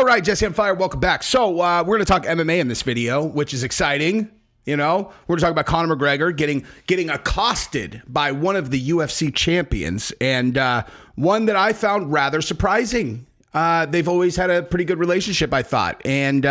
right, Jesse on Fire, welcome back. So we're going to talk MMA in this video, which is exciting. You know, we're going to talk about Conor McGregor getting accosted by one of the UFC champions, and one that I found rather surprising. They've always had a pretty good relationship, I thought. And,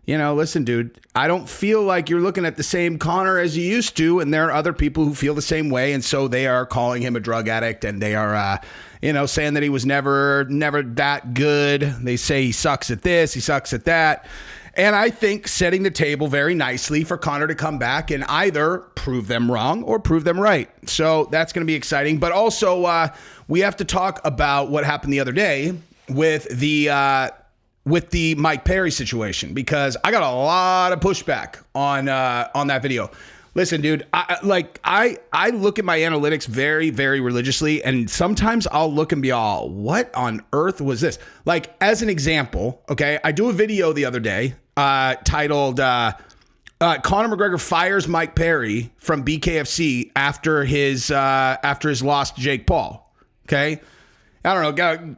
you know, listen, dude, I don't feel like you're looking at the same Conor as you used to, and there are other people who feel the same way, and so they are calling him a drug addict, and they are, you know, saying that he was never that good. They say he sucks at this, he sucks at that. And I think setting the table very nicely for Conor to come back and either prove them wrong or prove them right. So that's going to be exciting. But also, we have to talk about what happened the other day with the Mike Perry situation, because I got a lot of pushback on that video. Listen, dude, I look at my analytics very, very religiously, and sometimes I'll look and be all, what on earth was this? Like, as an example, okay, I do a video the other day titled Conor McGregor fires Mike Perry from BKFC after his loss to Jake Paul, okay? I don't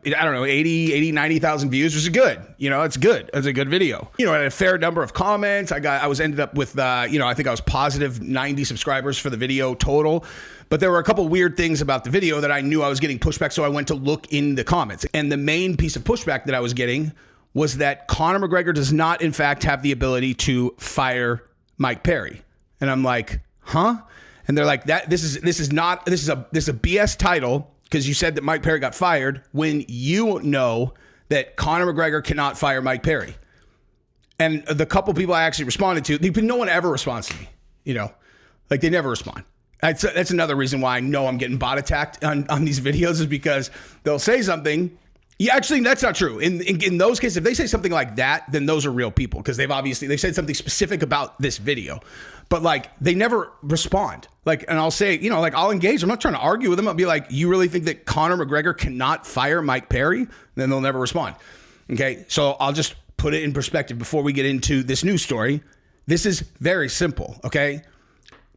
know, 80, 90,000 views, which is good. You know, it's good. It's a good video. You know, I had a fair number of comments. I ended up with, you know, I think I was positive 90 subscribers for the video total. But there were a couple weird things about the video that I knew I was getting pushback, so I went to look in the comments. And the main piece of pushback that I was getting was that Conor McGregor does not, in fact, have the ability to fire Mike Perry. And I'm like, huh? And they're like, this is a BS title, because you said that Mike Perry got fired when you know that Conor McGregor cannot fire Mike Perry. And the couple people I actually responded to, no one ever responds to me, you know, like they never respond. That's another reason why I know I'm getting bot attacked on these videos, is because they'll say something. Yeah, actually, that's not true. In those cases, if they say something like that, then those are real people, because they've said something specific about this video. But like, they never respond. Like, and I'll say, you know, like, I'll engage. I'm not trying to argue with them. I'll be like, you really think that Conor McGregor cannot fire Mike Perry? And then they'll never respond. Okay, so I'll just put it in perspective before we get into this news story. This is very simple, okay?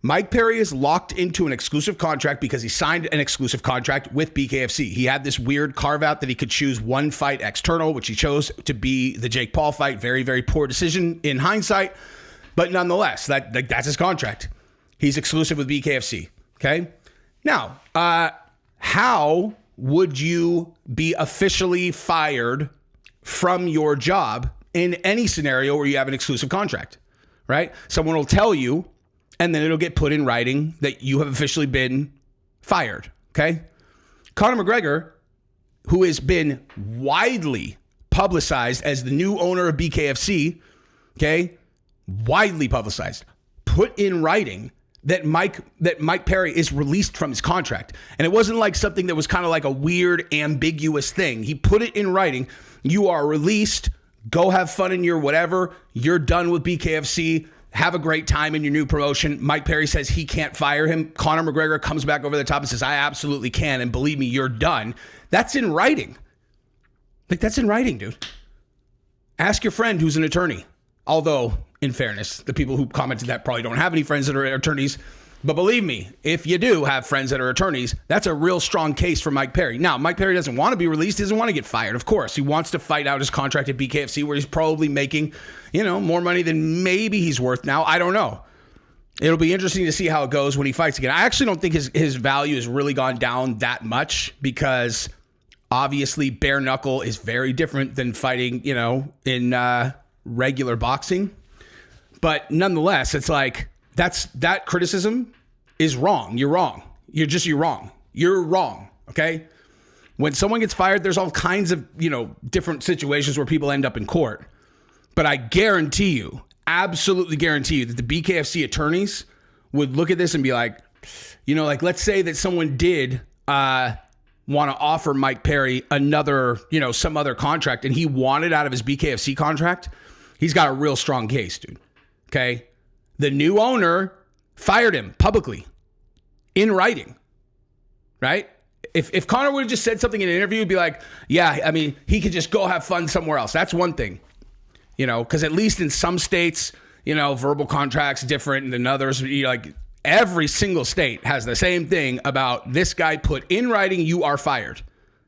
Mike Perry is locked into an exclusive contract because he signed an exclusive contract with BKFC. He had this weird carve out that he could choose one fight external, which he chose to be the Jake Paul fight. Very, very poor decision in hindsight. But nonetheless, that's his contract. He's exclusive with BKFC, okay? Now, how would you be officially fired from your job in any scenario where you have an exclusive contract, right? Someone will tell you, and then it'll get put in writing that you have officially been fired, okay? Conor McGregor, who has been widely publicized as the new owner of BKFC, okay, widely publicized, put in writing that Mike Perry is released from his contract. And it wasn't like something that was kind of like a weird, ambiguous thing. He put it in writing. You are released. Go have fun in your whatever. You're done with BKFC. Have a great time in your new promotion. Mike Perry says he can't fire him. Conor McGregor comes back over the top and says, I absolutely can. And believe me, you're done. That's in writing. Like, that's in writing, dude. Ask your friend who's an attorney. Although, in fairness, the people who commented that probably don't have any friends that are attorneys. But believe me, if you do have friends that are attorneys, that's a real strong case for Mike Perry. Now, Mike Perry doesn't want to be released. He doesn't want to get fired. Of course, he wants to fight out his contract at BKFC, where he's probably making, you know, more money than maybe he's worth now. I don't know. It'll be interesting to see how it goes when he fights again. I actually don't think his value has really gone down that much, because obviously bare knuckle is very different than fighting, you know, in regular boxing. But nonetheless, it's like, that criticism is wrong. You're wrong. You're wrong. You're wrong. Okay. When someone gets fired, there's all kinds of, you know, different situations where people end up in court. But I guarantee you, absolutely guarantee you, that the BKFC attorneys would look at this and be like, you know, like, let's say that someone did want to offer Mike Perry another, you know, some other contract, and he wanted out of his BKFC contract. He's got a real strong case, dude. Okay. The new owner fired him publicly in writing, right? If Conor would have just said something in an interview, it'd be like, yeah, I mean, he could just go have fun somewhere else. That's one thing, you know, because at least in some states, you know, verbal contracts different than others. You know, like, every single state has the same thing about this guy put in writing, you are fired.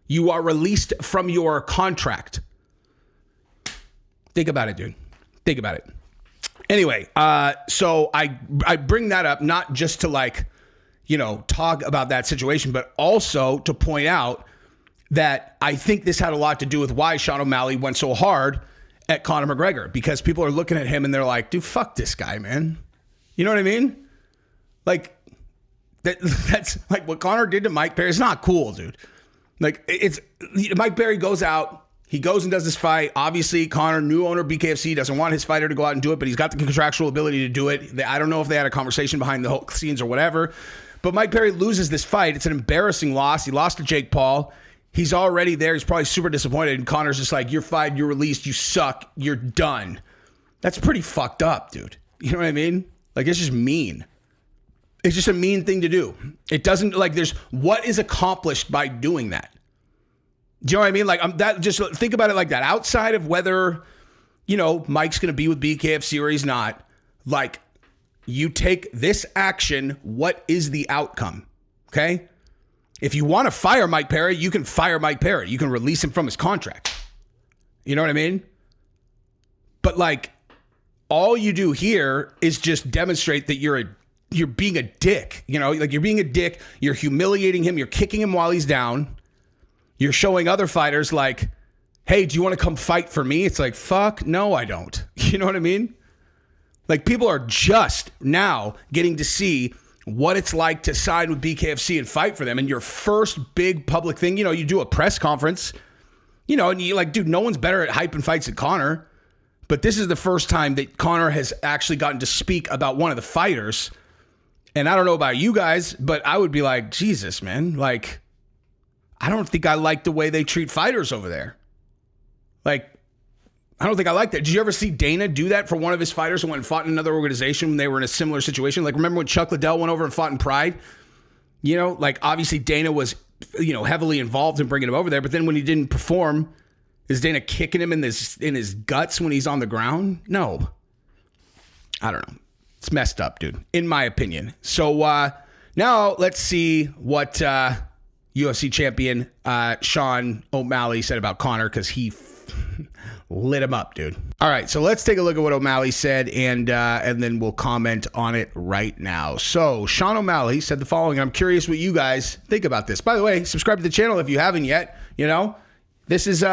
You are released from your contract. Think about it, dude. Think about it. Anyway, so I bring that up not just to like, you know, talk about that situation, but also to point out that I think this had a lot to do with why Sean O'Malley went so hard at Conor McGregor, because people are looking at him and they're like, dude, fuck this guy, man. You know what I mean? Like, that's like what Conor did to Mike Perry. It's not cool, dude. Like, it's Mike Perry goes out, he goes and does this fight. Obviously, Conor, new owner BKFC, doesn't want his fighter to go out and do it, but he's got the contractual ability to do it. I don't know if they had a conversation behind the whole scenes or whatever, but Mike Perry loses this fight. It's an embarrassing loss. He lost to Jake Paul. He's already there. He's probably super disappointed. And Conor's just like, you're fired, you're released, you suck, you're done. That's pretty fucked up, dude. You know what I mean? Like, it's just mean. It's just a mean thing to do. It doesn't, like, there's, what is accomplished by doing that? Do you know what I mean? Like, that, just think about it like that. Outside of whether, you know, Mike's going to be with BKFC or he's not, like, you take this action, what is the outcome? Okay? If you want to fire Mike Perry, you can fire Mike Perry. You can release him from his contract. You know what I mean? But like, all you do here is just demonstrate that you're being a dick. You know, like, you're being a dick. You're humiliating him. You're kicking him while he's down. You're showing other fighters like, hey, do you want to come fight for me? It's like, fuck, no, I don't. You know what I mean? Like, people are just now getting to see what it's like to sign with BKFC and fight for them. And your first big public thing, you know, you do a press conference, you know, and you like, dude, no one's better at hyping fights than Conor. But this is the first time that Conor has actually gotten to speak about one of the fighters. And I don't know about you guys, but I would be like, Jesus, man, like, I don't think I like the way they treat fighters over there. Like, I don't think I like that. Did you ever see Dana do that for one of his fighters who went and fought in another organization when they were in a similar situation? Like, remember when Chuck Liddell went over and fought in Pride? You know, like, obviously Dana was, you know, heavily involved in bringing him over there. But then when he didn't perform, is Dana kicking him in his guts when he's on the ground? No. I don't know. It's messed up, dude, in my opinion. So now let's see what UFC champion Sean O'Malley said about Conor, because he lit him up, dude. All right, so let's take a look at what O'Malley said, and then we'll comment on it right now. So Sean O'Malley said the following. I'm curious what you guys think about this. By the way, subscribe to the channel if you haven't yet. You know, this is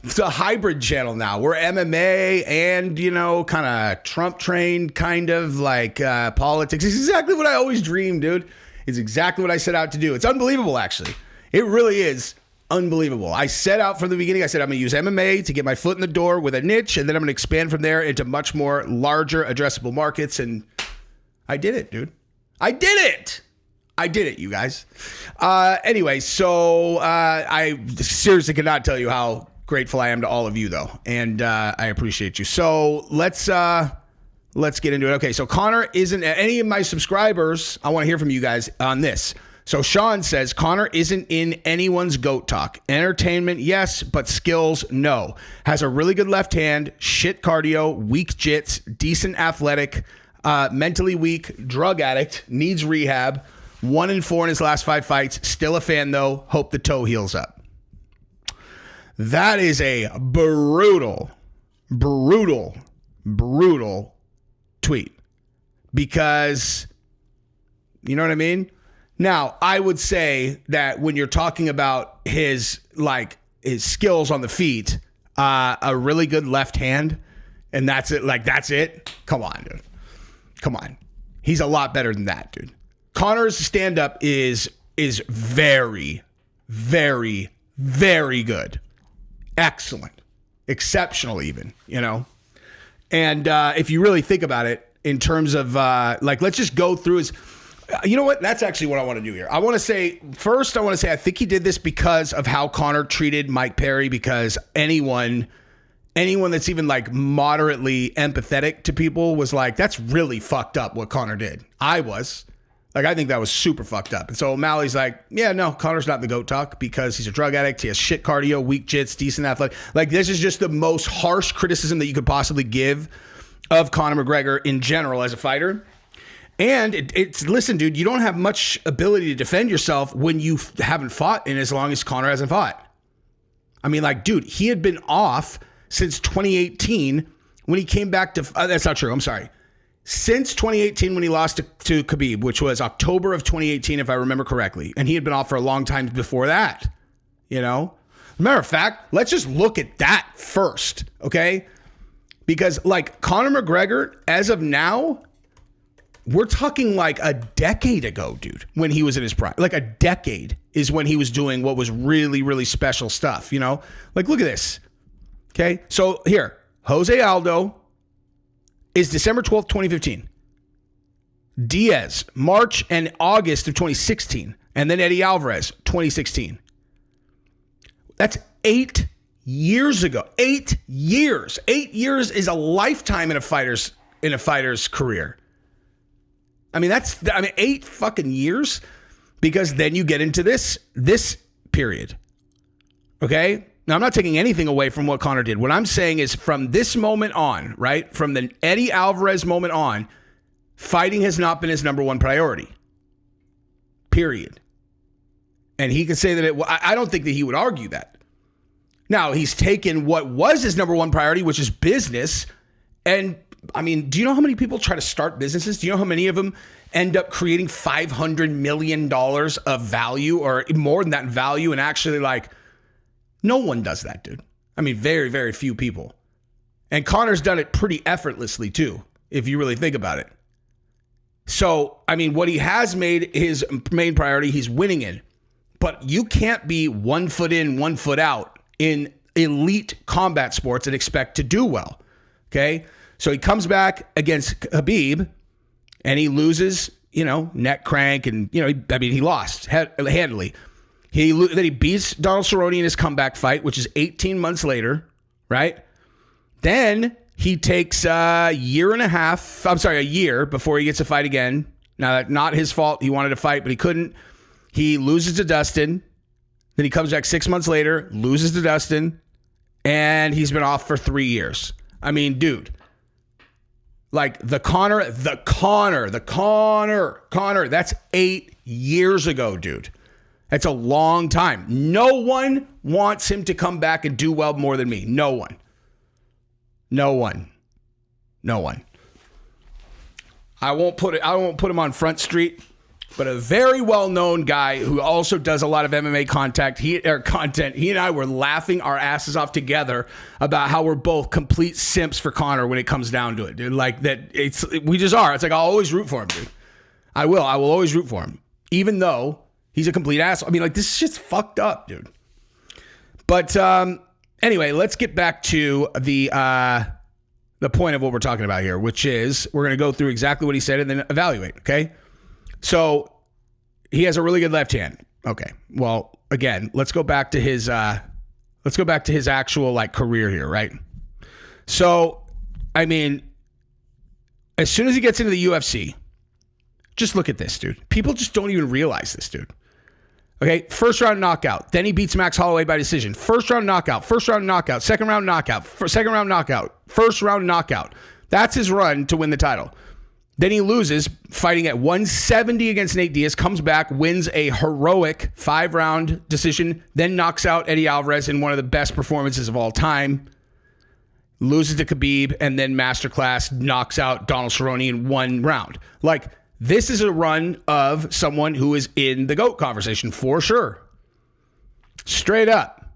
it's a hybrid channel now. We're MMA and, you know, kind of Trump trained, kind of like politics. It's exactly what I always dreamed, dude. It's exactly what I set out to do. It's unbelievable, actually. It really is unbelievable. I set out from the beginning. I said, I'm going to use MMA to get my foot in the door with a niche, and then I'm going to expand from there into much more larger addressable markets. And I did it, dude. I did it. I did it, you guys. Anyway, so I seriously cannot tell you how grateful I am to all of you, though. And I appreciate you. So let's get into it. Okay, so Conor isn't, any of my subscribers, I want to hear from you guys on this. So Sean says, Conor isn't in anyone's GOAT talk. Entertainment, yes, but skills, no. Has a really good left hand, shit cardio, weak jits, decent athletic, mentally weak, drug addict, needs rehab, 1-4 in his last 5 fights. Still a fan, though. Hope the toe heals up. That is a brutal tweet. Because, you know what I mean? Now, I would say that when you're talking about his skills on the feet, a really good left hand, and that's it. Like, that's it. Come on, dude. Come on. He's a lot better than that, dude. Conor's stand-up is very, very, very good. Excellent. Exceptional even, you know? And if you really think about it in terms of, let's just go through his... You know what? That's actually what I want to do here. I want to say, I think he did this because of how Conor treated Mike Perry, because anyone that's even like moderately empathetic to people was like, that's really fucked up what Conor did. I think that was super fucked up. And so O'Malley's like, yeah, no, Conor's not in the GOAT talk because he's a drug addict. He has shit cardio, weak jits, decent athletic. Like, this is just the most harsh criticism that you could possibly give of Conor McGregor in general as a fighter. And it's listen, dude, you don't have much ability to defend yourself when you haven't fought in as long as Conor hasn't fought. I mean, like, dude, he had been off since 2018 when he came back to, that's not true. I'm sorry. Since 2018 when he lost to Khabib, which was October of 2018, if I remember correctly. And he had been off for a long time before that, you know? Matter of fact, let's just look at that first, okay? Because like Conor McGregor, as of now, we're talking like a decade ago, dude, when he was in his prime. Like a decade is when he was doing what was really, really special stuff, you know? Like, look at this, okay? So here, Jose Aldo is December 12th, 2015. Diaz, March and August of 2016. And then Eddie Alvarez, 2016. That's 8 years ago. 8 years. 8 years is a lifetime in a fighter's career. I mean, 8 fucking years, because then you get into this period. Okay? Now, I'm not taking anything away from what Conor did. What I'm saying is from this moment on, right? From the Eddie Alvarez moment on, fighting has not been his number one priority. Period. And he could say that I don't think that he would argue that. Now, he's taken what was his number one priority, which is business. And I mean, do you know how many people try to start businesses? Do you know how many of them end up creating $500 million of value or more than that value? And actually, like, no one does that, dude. I mean, very, very few people. And Conor's done it pretty effortlessly too, if you really think about it. So, I mean, what he has made his main priority, he's winning in. But you can't be 1 foot in, 1 foot out in elite combat sports and expect to do well. Okay? So he comes back against Khabib and he loses, you know, neck crank and, you know, he lost handily. Then he beats Donald Cerrone in his comeback fight, which is 18 months later, right? Then he takes a year before he gets to fight again. Now, that's not his fault. He wanted to fight, but he couldn't. He loses to Dustin. Then he comes back 6 months later, loses to Dustin, and he's been off for 3 years. I mean, dude, like the Conor, that's 8 years ago, dude. That's a long time. No one wants him to come back and do well more than me. No one. I won't put him on Front Street, but a very well-known guy who also does a lot of MMA content. He and I were laughing our asses off together about how we're both complete simps for Conor when it comes down to it, dude. Like that, we just are. It's like I'll always root for him, dude. I will always root for him, even though he's a complete asshole. I mean, like, this shit's fucked up, dude. But anyway, let's get back to the point of what we're talking about here, which is we're going to go through exactly what he said and then evaluate, okay? So he has a really good left hand. Okay. Well, again, let's go back to his actual like career here, right? So, I mean, as soon as he gets into the UFC, just look at this, dude. People just don't even realize this, dude. Okay, first round knockout. Then he beats Max Holloway by decision. First round knockout. Second round knockout. Second round knockout. First round knockout. That's his run to win the title. Then he loses, fighting at 170 against Nate Diaz, comes back, wins a heroic 5-round decision, then knocks out Eddie Alvarez in one of the best performances of all time, loses to Khabib, and then masterclass knocks out Donald Cerrone in 1 round. Like, this is a run of someone who is in the GOAT conversation for sure. Straight up.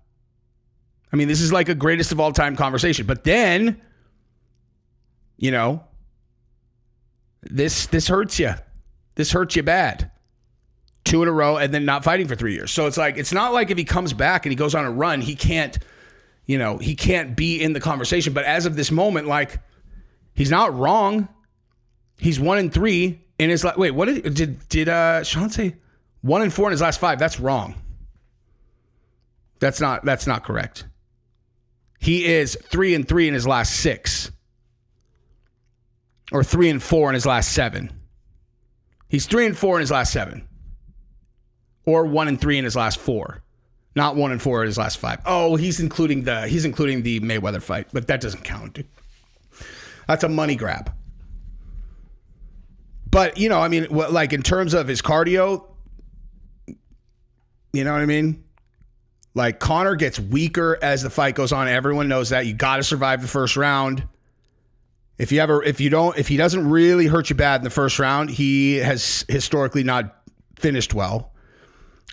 I mean, this is like a greatest of all time conversation. But then, you know, this hurts you. This hurts you bad. 2 in a row and then not fighting for 3 years. So it's like, it's not like if he comes back and he goes on a run, he can't be in the conversation. But as of this moment, like, he's not wrong. He's 1-3 in his wait, what did Sean say? 1-4 in his last 5. That's wrong. That's not correct. He is 3-3 in his last 6. Or 3-4 in his last 7. He's 3-4 in his last 7. Or 1-3 in his last 4. Not 1-4 in his last 5. Oh, he's including the Mayweather fight, but that doesn't count, dude. That's a money grab. But, you know, I mean, like in terms of his cardio, you know what I mean? Like, Conor gets weaker as the fight goes on. Everyone knows that. You got to survive the first round. If he doesn't really hurt you bad in the first round, he has historically not finished well.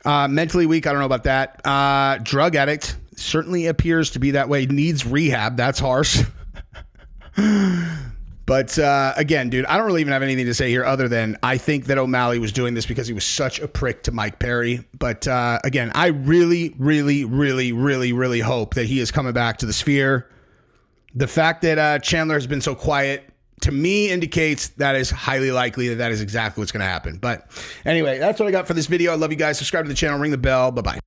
Mentally weak, I don't know about that. Drug addict, certainly appears to be that way. Needs rehab. That's harsh. But again, dude, I don't really even have anything to say here other than I think that O'Malley was doing this because he was such a prick to Mike Perry. But again, I really, really, really, really, really hope that he is coming back to the Sphere. The fact that Chandler has been so quiet, to me, indicates that is highly likely that is exactly what's going to happen. But anyway, that's what I got for this video. I love you guys. Subscribe to the channel. Ring the bell. Bye-bye.